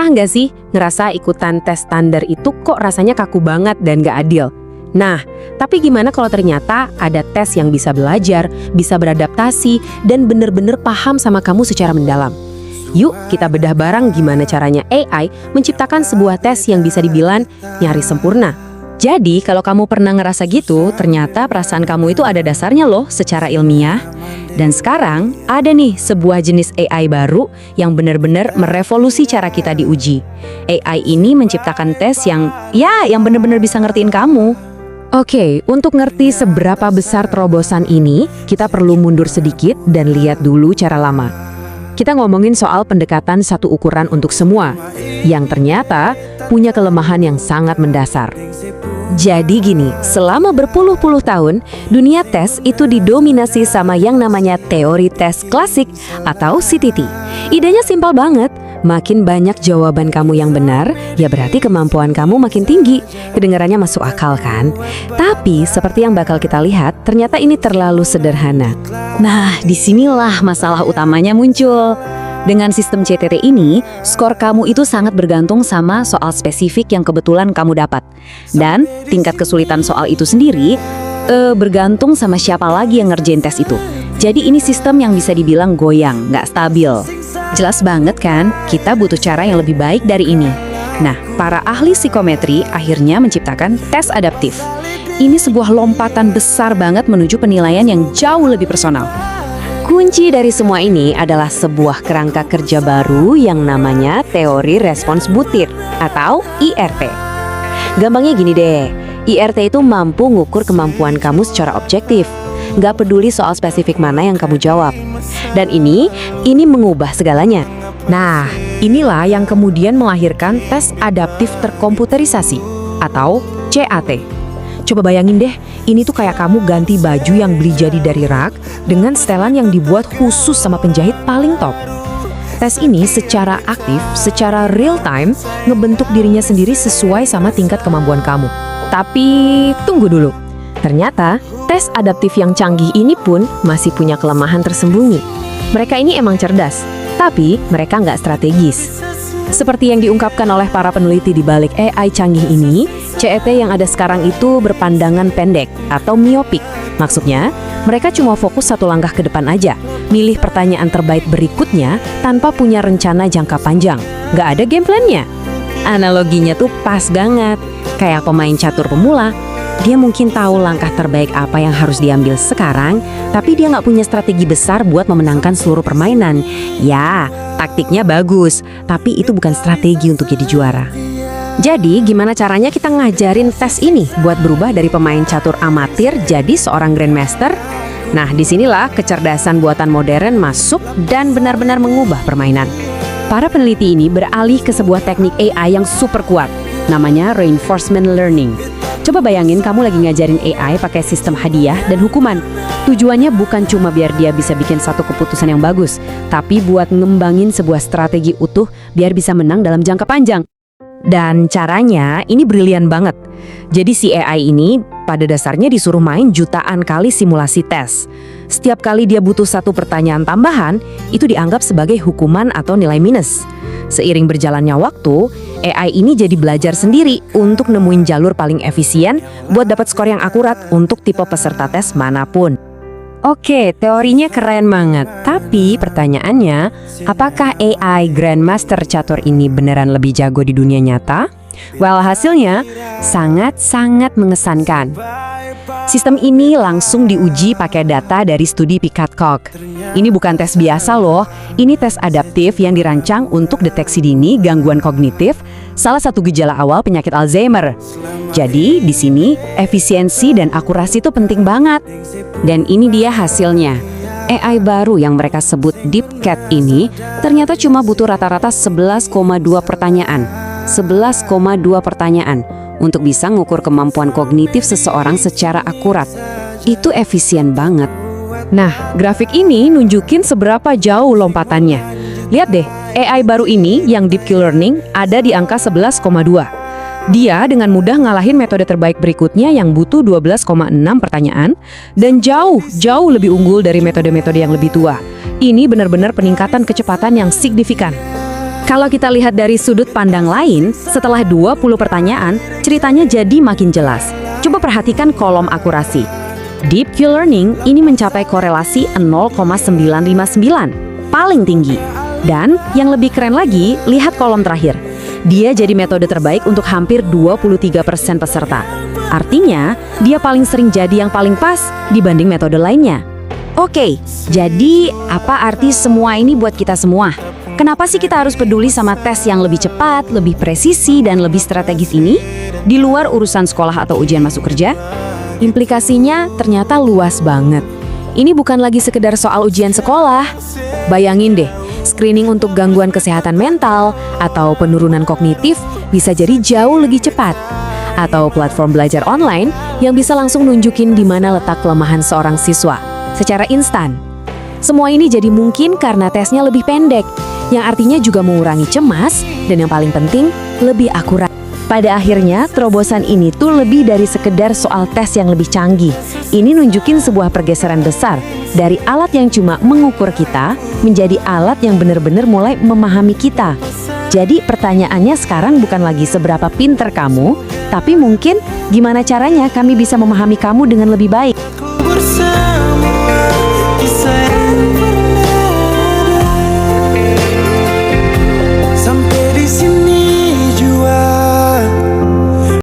Pernah nggak sih ngerasa ikutan tes standar itu kok rasanya kaku banget dan nggak adil? Nah, tapi gimana kalau ternyata ada tes yang bisa belajar, bisa beradaptasi, dan bener-bener paham sama kamu secara mendalam? Yuk kita bedah bareng gimana caranya AI menciptakan sebuah tes yang bisa dibilang nyaris sempurna. Jadi kalau kamu pernah ngerasa gitu, ternyata perasaan kamu itu ada dasarnya loh secara ilmiah. Dan sekarang ada nih sebuah jenis AI baru yang benar-benar merevolusi cara kita diuji. AI ini menciptakan tes yang benar-benar bisa ngertiin kamu. Oke, untuk ngerti seberapa besar terobosan ini, kita perlu mundur sedikit dan lihat dulu cara lama. Kita ngomongin soal pendekatan satu ukuran untuk semua, yang ternyata punya kelemahan yang sangat mendasar. Jadi gini, selama berpuluh-puluh tahun, dunia tes itu didominasi sama yang namanya teori tes klasik atau CTT. Idenya simpel banget, makin banyak jawaban kamu yang benar, ya berarti kemampuan kamu makin tinggi. Kedengarannya masuk akal kan? Tapi seperti yang bakal kita lihat, ternyata ini terlalu sederhana. Nah, disinilah masalah utamanya muncul. Dengan sistem CTT ini, skor kamu itu sangat bergantung sama soal spesifik yang kebetulan kamu dapat. Dan tingkat kesulitan soal itu sendiri bergantung sama siapa lagi yang ngerjain tes itu. Jadi ini sistem yang bisa dibilang goyang, nggak stabil. Jelas banget kan, kita butuh cara yang lebih baik dari ini. Nah, para ahli psikometri akhirnya menciptakan tes adaptif. Ini sebuah lompatan besar banget menuju penilaian yang jauh lebih personal. Kunci dari semua ini adalah sebuah kerangka kerja baru yang namanya teori respons butir atau IRT. Gampangnya gini deh, IRT itu mampu ngukur kemampuan kamu secara objektif. Nggak peduli soal spesifik mana yang kamu jawab. Dan ini mengubah segalanya. Nah, inilah yang kemudian melahirkan tes adaptif terkomputerisasi atau CAT. Coba bayangin deh, ini tuh kayak kamu ganti baju yang beli jadi dari rak dengan setelan yang dibuat khusus sama penjahit paling top. Tes ini secara aktif, secara real time, ngebentuk dirinya sendiri sesuai sama tingkat kemampuan kamu. Tapi tunggu dulu, ternyata tes adaptif yang canggih ini pun masih punya kelemahan tersembunyi. Mereka ini emang cerdas, tapi mereka nggak strategis. Seperti yang diungkapkan oleh para peneliti di balik AI canggih ini, CET yang ada sekarang itu berpandangan pendek atau miopik. Maksudnya, mereka cuma fokus satu langkah ke depan aja, milih pertanyaan terbaik berikutnya tanpa punya rencana jangka panjang. Nggak ada game plan-nya. Analoginya tuh pas banget, kayak pemain catur pemula. Dia mungkin tahu langkah terbaik apa yang harus diambil sekarang, tapi dia nggak punya strategi besar buat memenangkan seluruh permainan. Ya, taktiknya bagus, tapi itu bukan strategi untuk jadi juara. Jadi, gimana caranya kita ngajarin tes ini buat berubah dari pemain catur amatir jadi seorang grandmaster? Nah, disinilah kecerdasan buatan modern masuk dan benar-benar mengubah permainan. Para peneliti ini beralih ke sebuah teknik AI yang super kuat, namanya reinforcement learning. Coba bayangin kamu lagi ngajarin AI pakai sistem hadiah dan hukuman. Tujuannya bukan cuma biar dia bisa bikin satu keputusan yang bagus, tapi buat ngembangin sebuah strategi utuh biar bisa menang dalam jangka panjang. Dan caranya ini brilian banget. Jadi si AI ini pada dasarnya disuruh main jutaan kali simulasi tes. Setiap kali dia butuh satu pertanyaan tambahan, itu dianggap sebagai hukuman atau nilai minus. Seiring berjalannya waktu, AI ini jadi belajar sendiri untuk nemuin jalur paling efisien buat dapat skor yang akurat untuk tipe peserta tes manapun. Oke, teorinya keren banget. Tapi pertanyaannya, apakah AI Grandmaster Catur ini beneran lebih jago di dunia nyata? Well, hasilnya sangat-sangat mengesankan. Sistem ini langsung diuji pakai data dari studi Picard-Koch. Ini bukan tes biasa loh, ini tes adaptif yang dirancang untuk deteksi dini gangguan kognitif, salah satu gejala awal penyakit Alzheimer. Jadi di sini efisiensi dan akurasi itu penting banget. Dan ini dia hasilnya. AI baru yang mereka sebut DeepCat ini ternyata cuma butuh rata-rata 11,2 pertanyaan. 11,2 pertanyaan untuk bisa ngukur kemampuan kognitif seseorang secara akurat. Itu efisien banget. Nah, grafik ini nunjukin seberapa jauh lompatannya. Lihat deh, AI baru ini yang Deep Q-Learning ada di angka 11,2. Dia dengan mudah ngalahin metode terbaik berikutnya yang butuh 12,6 pertanyaan dan jauh lebih unggul dari metode-metode yang lebih tua. Ini benar-benar peningkatan kecepatan yang signifikan. Kalau kita lihat dari sudut pandang lain, setelah 20 pertanyaan, ceritanya jadi makin jelas. Coba perhatikan kolom akurasi. Deep Q-Learning ini mencapai korelasi 0,959, paling tinggi. Dan yang lebih keren lagi, lihat kolom terakhir. Dia jadi metode terbaik untuk hampir 23% peserta. Artinya, dia paling sering jadi yang paling pas dibanding metode lainnya. Oke, jadi apa arti semua ini buat kita semua? Kenapa sih kita harus peduli sama tes yang lebih cepat, lebih presisi, dan lebih strategis ini? Di luar urusan sekolah atau ujian masuk kerja? Implikasinya ternyata luas banget. Ini bukan lagi sekedar soal ujian sekolah. Bayangin deh, screening untuk gangguan kesehatan mental atau penurunan kognitif bisa jadi jauh lebih cepat. Atau platform belajar online yang bisa langsung nunjukin di mana letak kelemahan seorang siswa secara instan. Semua ini jadi mungkin karena tesnya lebih pendek, yang artinya juga mengurangi cemas, dan yang paling penting, lebih akurat. Pada akhirnya, terobosan ini tuh lebih dari sekedar soal tes yang lebih canggih. Ini nunjukin sebuah pergeseran besar dari alat yang cuma mengukur kita menjadi alat yang benar-benar mulai memahami kita. Jadi pertanyaannya sekarang bukan lagi seberapa pinter kamu, tapi mungkin gimana caranya kami bisa memahami kamu dengan lebih baik.